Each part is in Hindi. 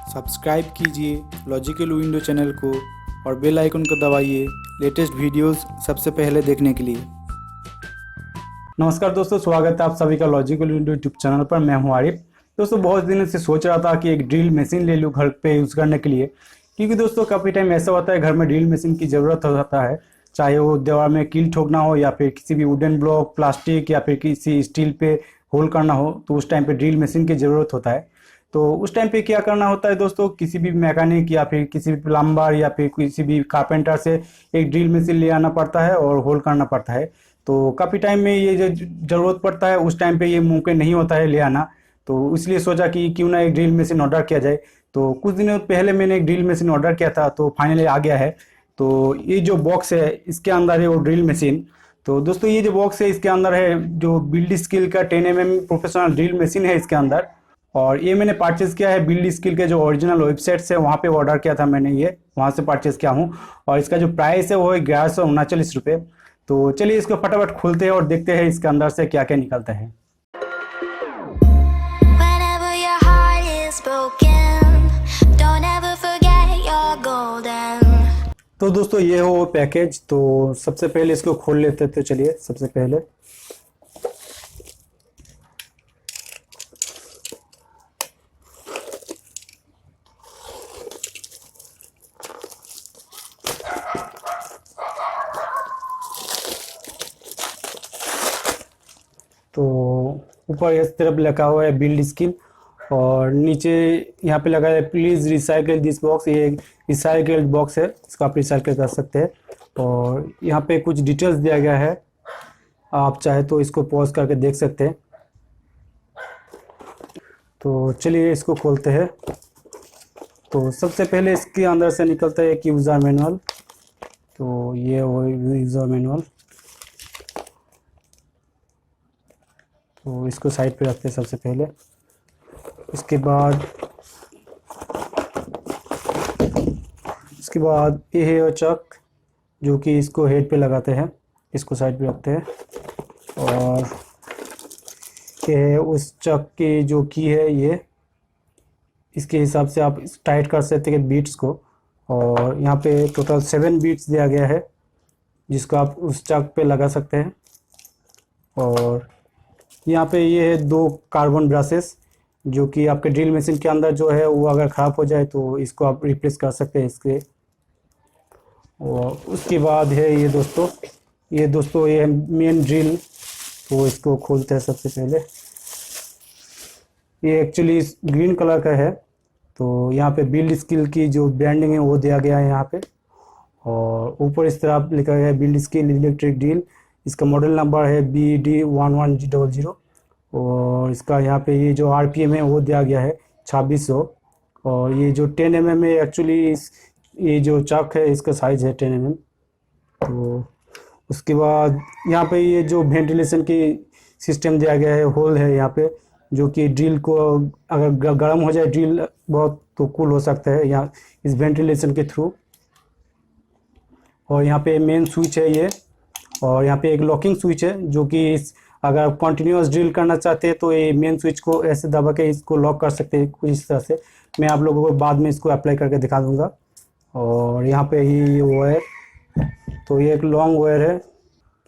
सब्सक्राइब कीजिए लॉजिकल विंडो चैनल को और बेल आइकन को दबाइए लेटेस्ट वीडियोस सबसे पहले देखने के लिए। नमस्कार दोस्तों, स्वागत है आप सभी का लॉजिकल विंडो यूट्यूब चैनल पर। मैं हूं आरिफ। दोस्तों बहुत दिनों से सोच रहा था कि एक ड्रिल मशीन ले लूं घर पे यूज़ करने के लिए, क्योंकि दोस्तों काफ़ी टाइम ऐसा होता है घर में ड्रिल मशीन की ज़रूरत हो जाता है, चाहे वो दीवार में कील ठोकना हो या फिर किसी भी वुडन ब्लॉक, प्लास्टिक या फिर किसी स्टील पे होल करना हो, तो उस टाइम पे ड्रिल मशीन की ज़रूरत होता है। तो उस टाइम पे क्या करना होता है दोस्तों, किसी भी मैकेनिक या फिर किसी भी प्लम्बर या फिर किसी भी कारपेंटर से एक ड्रिल मशीन ले आना पड़ता है और होल करना पड़ता है। तो काफ़ी टाइम में ये जो ज़रूरत पड़ता है उस टाइम पे ये मुमकिन नहीं होता है ले आना, तो इसलिए सोचा कि क्यों ना एक ड्रिल मशीन ऑर्डर किया जाए। तो कुछ दिनों पहले मैंने एक ड्रिल मशीन ऑर्डर किया था, तो फाइनली आ गया है। तो ये जो बॉक्स है इसके अंदर है वो ड्रिल मशीन। तो दोस्तों ये जो बॉक्स है इसके अंदर है जो बिल्ड स्किल का 10 mm प्रोफेशनल ड्रिल मशीन है इसके अंदर। और ये मैंने परचेज़ किया है बिल्ड स्किल के जो ओरिजिनल वेबसाइट है वहाँ पे ऑर्डर किया था मैंने, ये वहाँ से परचेज़ किया हूँ। और इसका जो प्राइस है वो है 1139 रुपये। तो चलिए इसको फटाफट खोलते हैं और देखते हैं इसके अंदर से क्या क्या निकलता है। Whenever your heart is broken, don't ever forget you're golden. तो दोस्तों ये हो वो पैकेज। तो सबसे पहले इसको खोल लेते हैं। तो चलिए सबसे पहले तो ऊपर इस तरफ लिखा हुआ है बिल्ड स्किल और नीचे यहाँ पे लगा है प्लीज़ रिसाइकल दिस बॉक्स। ये रिसाइकल्ड बॉक्स है, इसको आप रिसाइकल कर सकते हैं। और यहाँ पे कुछ डिटेल्स दिया गया है, आप चाहे तो इसको पॉज करके देख सकते हैं। तो चलिए इसको खोलते हैं। तो सबसे पहले इसके अंदर से निकलता है एक यूज़र मैनुअल। तो ये वो यूज़र मैनुअल, तो इसको साइड पे रखते हैं सबसे पहले। इसके बाद ये है वो चक जो कि इसको हेड पे लगाते हैं, इसको साइड पे रखते हैं। और ये है उस चक की जो की है, ये इसके हिसाब से आप टाइट कर सकते हैं बीट्स को। और यहाँ पे टोटल 7 बीट्स दिया गया है जिसको आप उस चक पे लगा सकते हैं। और यहाँ पे ये है 2 कार्बन ब्रशेस जो कि आपके ड्रिल मशीन के अंदर जो है वो अगर ख़राब हो जाए तो इसको आप रिप्लेस कर सकते हैं इसके। और उसके बाद है ये दोस्तों ये मेन ड्रिल। तो इसको खोलते हैं सबसे पहले। ये एक्चुअली ग्रीन कलर का है। तो यहाँ पे बिल्ड स्किल की जो ब्रांडिंग है वो दिया गया है यहाँ पे। और ऊपर इस तरफ लिखा गया है बिल्ड स्किल इलेक्ट्रिक ड्रिल। इसका मॉडल नंबर है BD1100। और इसका यहाँ पे ये जो RPM है वो दिया गया है 2600। और ये जो 10 mm है एक्चुअली ये जो चाक है इसका साइज़ है 10 mm। तो उसके बाद यहाँ पे ये जो वेंटिलेशन की सिस्टम दिया गया है, होल है यहाँ पे, जो कि ड्रिल को अगर गर्म हो जाए ड्रिल बहुत तो कूल हो सकता है यहाँ इस वेंटिलेशन के थ्रू। और यहाँ पे मेन स्विच है ये। और यहाँ पे एक लॉकिंग स्विच है जो कि अगर आप कंटिन्यूस ड्रिल करना चाहते हैं तो ये मेन स्विच को ऐसे दबा के इसको लॉक कर सकते हैं कुछ इस तरह से। मैं आप लोगों को बाद में इसको अप्लाई करके दिखा दूंगा। और यहाँ पे ये वायर, तो ये एक लॉन्ग वायर है।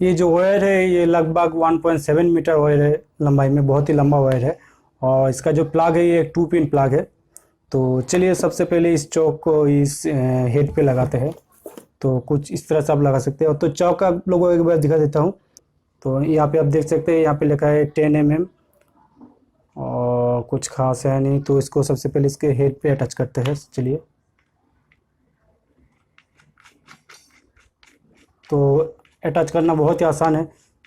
ये जो वायर है ये लगभग 1.7 मीटर वायर है लंबाई में, बहुत ही लंबा वायर है। और इसका जो प्लग है ये एक 2 पिन प्लग है। तो चलिए सबसे पहले इस चौक को इस हेड पे लगाते हैं। तो कुछ इस तरह से आप लगा सकते हैं। तो चौक आप लोगों को एक बार दिखा देता हूँ। तो यहाँ पे आप देख सकते हैं यहाँ पे लिखा है 10 mm और कुछ खास है नहीं। तो इसको सबसे पहले इसके हेड पे अटैच करते हैं। चलिए तो अटैच करना बहुत ही आसान है।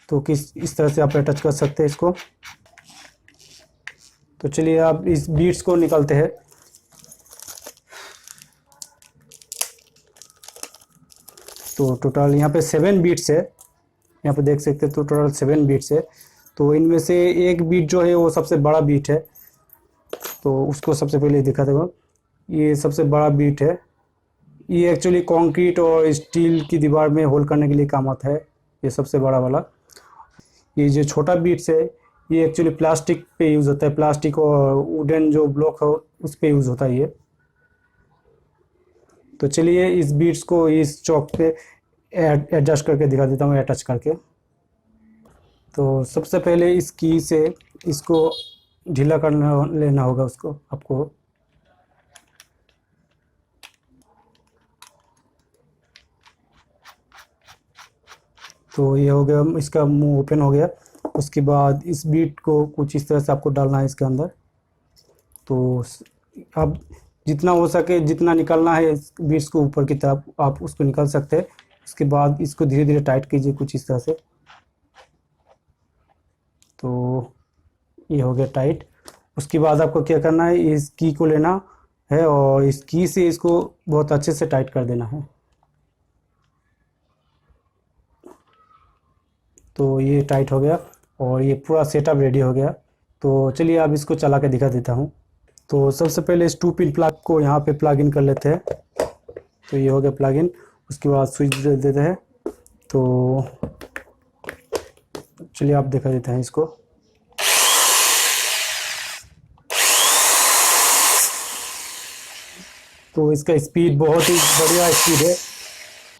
तो इस तरह से आप अटैच कर सकते हैं इसको। तो चलिए आप इस बीट्स को निकालते हैं। तो टोटल यहाँ पे 7 बीट्स है, यहाँ पे देख सकते हैं। तो टोटल 7 बीट्स है। तो इनमें से एक बीट जो है वो सबसे बड़ा बीट है। तो उसको सबसे पहले दिखाते हुए, ये सबसे बड़ा बीट है। ये एक्चुअली कंक्रीट और स्टील की दीवार में होल करने के लिए काम आता है, ये सबसे बड़ा वाला। ये जो छोटा बीट्स है ये एक्चुअली प्लास्टिक पे यूज़ होता है, प्लास्टिक और वुडन जो ब्लॉक है उस पे यूज़ होता है ये। तो चलिए इस बीट्स को इस चौक पे एडजस्ट करके दिखा देता हूँ, अटैच करके। तो सबसे पहले इस की से इसको ढीला करना लेना होगा उसको आपको। तो ये हो गया, इसका मुंह ओपन हो गया। उसके बाद इस बीट को कुछ इस तरह से आपको डालना है इसके अंदर। तो अब जितना हो सके, जितना निकालना है इस बीट्स को ऊपर की तरफ, आप उसको निकाल सकते हैं। उसके बाद इसको धीरे धीरे टाइट कीजिए कुछ इस तरह से। तो ये हो गया टाइट। उसके बाद आपको क्या करना है, इस की को लेना है और इस की से इसको बहुत अच्छे से टाइट कर देना है। तो ये टाइट हो गया और ये पूरा सेटअप रेडी हो गया। तो चलिए अब इसको चला के दिखा देता हूँ। तो सबसे पहले इस 2 पिन प्लग को यहाँ पे प्लग इन कर लेते हैं। तो ये हो गया प्लग इन। उसके बाद स्विच दे देते हैं। तो चलिए आप दिखा देते हैं इसको। तो इसका स्पीड बहुत ही बढ़िया स्पीड है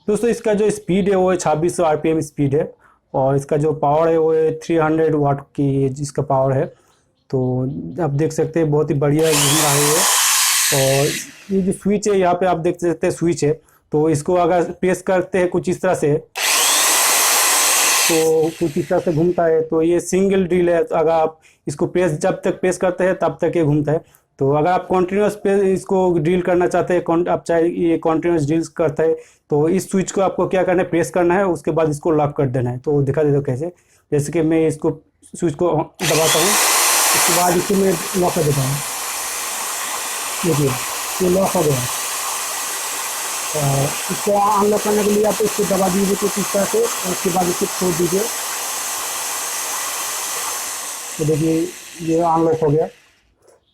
दोस्तों। इसका जो स्पीड है वो है 2600 आरपीएम स्पीड है और इसका जो पावर है वो है 300 वाट की जिसका पावर है। तो आप देख सकते हैं बहुत ही बढ़िया घूम रहा है ये। और ये जो स्विच है यहाँ पे आप देख सकते हैं स्विच है। तो इसको अगर प्रेस करते हैं कुछ इस तरह से, तो कुछ इस तरह से घूमता है। तो ये सिंगल ड्रिल है, अगर आप इसको प्रेस जब तक प्रेस करते हैं तब तक ये घूमता है। तो अगर आप कॉन्टिन्यूस पे इसको ड्रिल करना चाहते हैं, आप चाहे ये कॉन्टिन्यूस ड्रिल्स करता है, तो इस स्विच को आपको क्या करना है, प्रेस करना है। उसके बाद इसको लॉक कर देना है। तो दिखा देता हूँ कैसे। जैसे कि मैं इसको स्विच को दबाता हूँ, उसके बाद इसको मैं लॉक कर देता हूँ। देखिए ये लॉक हो गया। और इसको अनलॉक करने के लिए आप इसको दबा दीजिए कुछ इस तरह से और उसके बाद इसको छोड़ दीजिए। तो देखिए ये अनलॉक हो गया।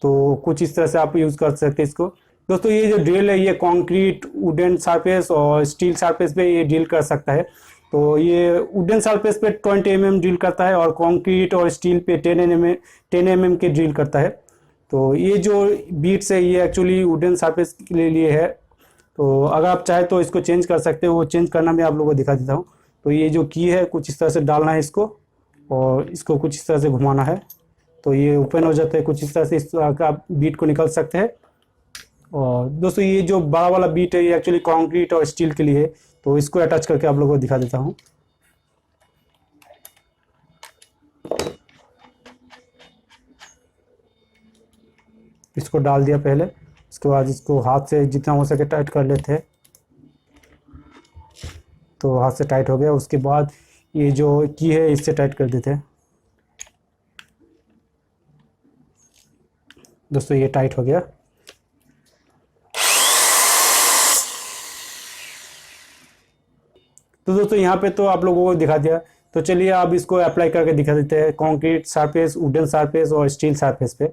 तो कुछ इस तरह से आप यूज़ कर सकते हैं इसको। दोस्तों ये जो ड्रिल है ये कंक्रीट, वुडन सरफेस और स्टील सरफेस पे ये ड्रिल कर सकता है। तो ये वुडन सरफेस पे 20 mm ड्रिल करता है और कंक्रीट और स्टील पे 10 mm के ड्रिल करता है। तो ये जो बीट्स है ये एक्चुअली वुडन सरफेस के लिए है। तो अगर आप चाहे तो इसको चेंज कर सकते हो, वो चेंज करना मैं आप लोगों को दिखा देता हूँ। तो ये जो की है कुछ इस तरह से डालना है इसको और इसको कुछ इस तरह से घुमाना है। तो ये ओपन हो जाता है कुछ इस तरह से। इस तरह का आप बीट को निकाल सकते हैं। और दोस्तों ये जो बड़ा वाला बीट है ये एक्चुअली कंक्रीट और स्टील के लिए है। तो इसको अटैच करके आप लोगों को दिखा देता हूँ। इसको डाल दिया पहले, उसके बाद इसको हाथ से जितना हो सके टाइट कर लेते हैं। तो हाथ से टाइट हो गया। उसके बाद ये जो की है इससे टाइट कर देते हैं। दोस्तों ये टाइट हो गया। तो दोस्तों यहाँ पे तो आप लोगों को दिखा दिया। तो चलिए अब इसको अप्लाई करके दिखा देते हैं कंक्रीट सरफेस, वुडन सरफेस और स्टील सरफेस पे।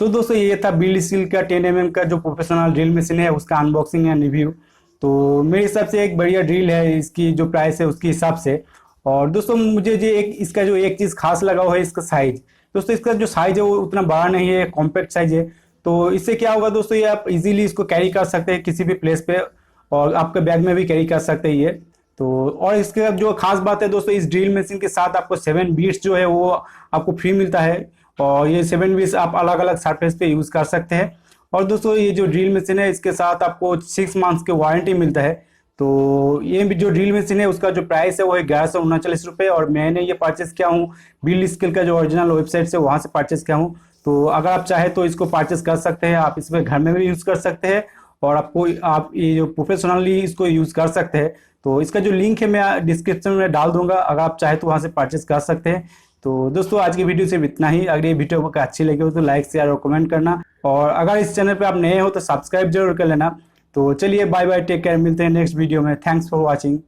तो दोस्तों ये था बिल्ड स्किल का 10 mm का जो प्रोफेशनल ड्रिल मशीन है उसका अनबॉक्सिंग एंड रिव्यू। तो मेरे हिसाब से एक बढ़िया ड्रिल है, इसकी जो प्राइस है उसके हिसाब से। और दोस्तों मुझे जो इसका जो एक चीज़ खास लगा हुआ है इसका साइज। दोस्तों इसका जो साइज है वो उतना बड़ा नहीं है, कॉम्पैक्ट साइज है। तो इससे क्या होगा दोस्तों, ये आप इजीली इसको कैरी कर सकते हैं किसी भी प्लेस पे, और आपके बैग में भी कैरी कर सकते हैं ये। तो और इसके जो खास बात है दोस्तों, इस ड्रिल मशीन के साथ आपको 7 बीट्स जो है वो आपको फ्री मिलता है, और ये 7 बीट्स आप अलग अलग सरफेस पे यूज़ कर सकते हैं। और दोस्तों ये जो ड्रिल मशीन है इसके साथ आपको 6 मंथ्स की वारंटी मिलता है। तो ये भी जो ड्रिल मशीन है उसका जो प्राइस है वो है 1139 रुपये, और मैंने ये परचेस किया हूँ बिल्ड स्किल का जो ओरिजिनल वेबसाइट से, वहाँ से परचेस किया हूँ। तो अगर आप चाहे तो इसको परचेस कर सकते हैं, आप इसमें घर में भी यूज़ कर सकते हैं, और आप ये जो प्रोफेशनली इसको यूज़ कर सकते हैं। तो इसका जो लिंक है मैं डिस्क्रिप्शन में डाल दूंगा, अगर आप चाहे तो वहाँ से परचेस कर सकते हैं। तो दोस्तों आज की वीडियो सिर्फ इतना ही। अगर ये वीडियो आपको अच्छी लगी हो तो लाइक शेयर और कमेंट करना, और अगर इस चैनल पे आप नए हो तो सब्सक्राइब जरूर कर लेना। तो चलिए बाय बाय, टेक केयर, मिलते हैं नेक्स्ट वीडियो में। Thanks for watching.